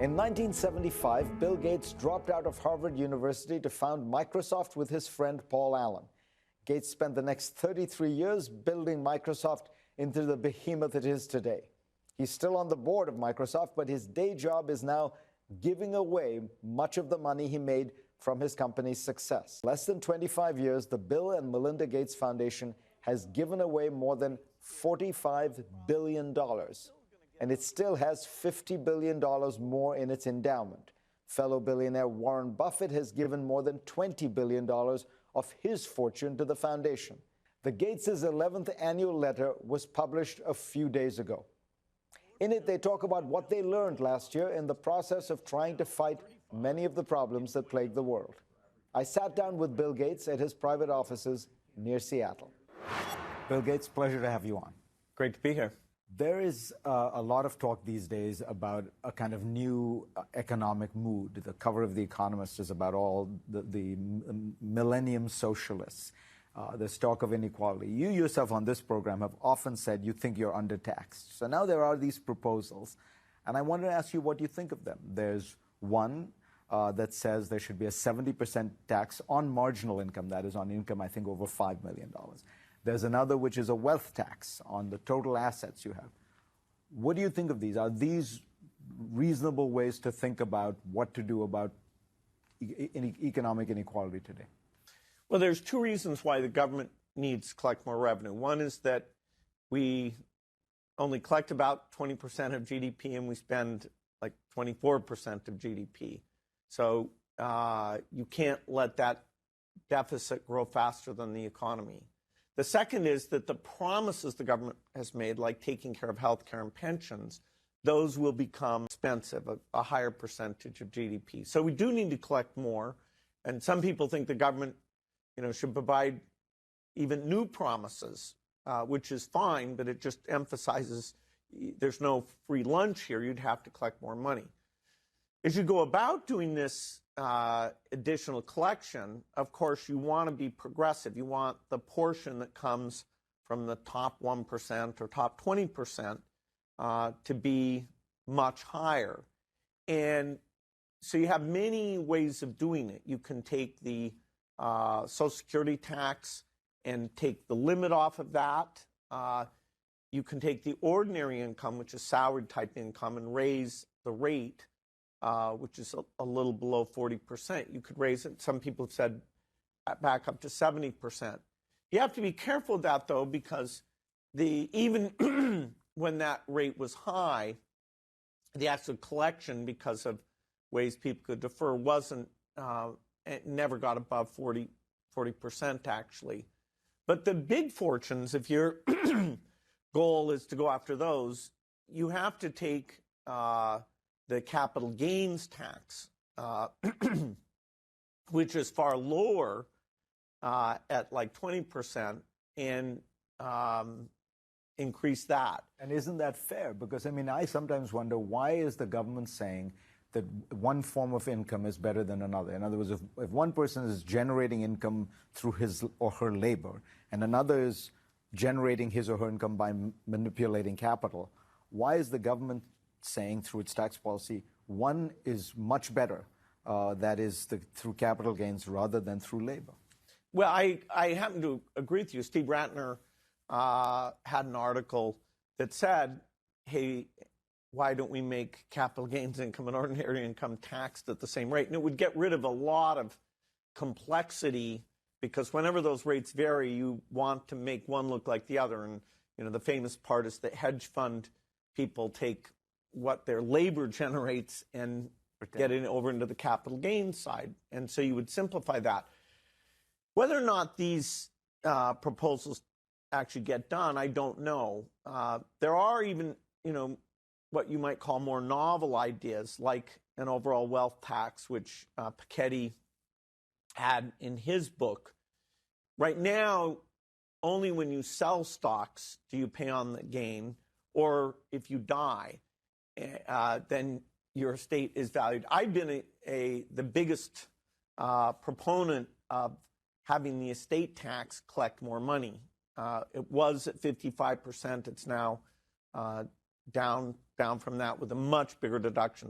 In 1975, Bill Gates dropped out of Harvard University to found Microsoft with his friend Paul Allen. Gates spent the next 33 years building Microsoft into the behemoth it is today. He's still on the board of Microsoft, but his day job is now giving away much of the money he made from his company's success. Less than 25 years, the Bill and Melinda Gates Foundation has given away more than $45 billion, and it still has $50 billion more in its endowment. Fellow billionaire Warren Buffett has given more than $20 billion of his fortune to the foundation. The Gates' 11th annual letter was published a few days ago. In it, they talk about what they learned last year in the process of trying to fight many of the problems that plague the world. I sat down with Bill Gates at his private offices near Seattle. Bill Gates, pleasure to have you on. Great to be here. There is a lot of talk these days about a kind of new economic mood. The cover of The Economist is about all the millennium socialists. There's talk of inequality. You yourself on this program have often said you think you're undertaxed. So now there are these proposals, and I wanted to ask you what you think of them. There's one that says there should be a 70% tax on marginal income, that is on income, I think, over $5 million. There's another which is a wealth tax on the total assets you have. What do you think of these? Are these reasonable ways to think about what to do about economic inequality today? Well, there's two reasons why the government needs to collect more revenue. One is that we only collect about 20% of GDP and we spend like 24% of GDP. So you can't let that deficit grow faster than the economy. The second is that the promises the government has made, like taking care of health care and pensions, those will become expensive, a higher percentage of GDP. So we do need to collect more. And some people think the government, should provide even new promises, which is fine, but it just emphasizes there's no free lunch here. You'd have to collect more money. As you go about doing this additional collection, of course, you want to be progressive. You want the portion that comes from the top 1% or top 20% to be much higher. And so you have many ways of doing it. You can take the Social Security tax and take the limit off of that. You can take the ordinary income, which is salaried type income, and raise the rate, which is a little below 40%. You could raise it, some people have said, back up to 70%. You have to be careful of that, though, because even when that rate was high, the actual collection, because of ways people could defer, it never got above 40% actually. But the big fortunes, if your goal is to go after those, you have to take the capital gains tax, which is far lower at like 20%, and increase that. And isn't that fair? Because, I sometimes wonder, why is the government saying that one form of income is better than another? In other words, if one person is generating income through his or her labor, and another is generating his or her income by manipulating capital, why is the government saying through its tax policy one is much better, that is through capital gains rather than through labor? Well, I happen to agree with you. Steve Ratner had an article that said, hey, why don't we make capital gains income and ordinary income taxed at the same rate? And it would get rid of a lot of complexity, because whenever those rates vary, you want to make one look like the other. And the famous part is that hedge fund people take what their labor generates and get it over into the capital gains side. And so you would simplify that. Whether or not these proposals actually get done, I don't know. There are even, what you might call more novel ideas, like an overall wealth tax, which Piketty had in his book. Right now, only when you sell stocks do you pay on the gain, or if you die, then your estate is valued. I've been the biggest proponent of having the estate tax collect more money. It was at 55%. It's now down from that with a much bigger deduction.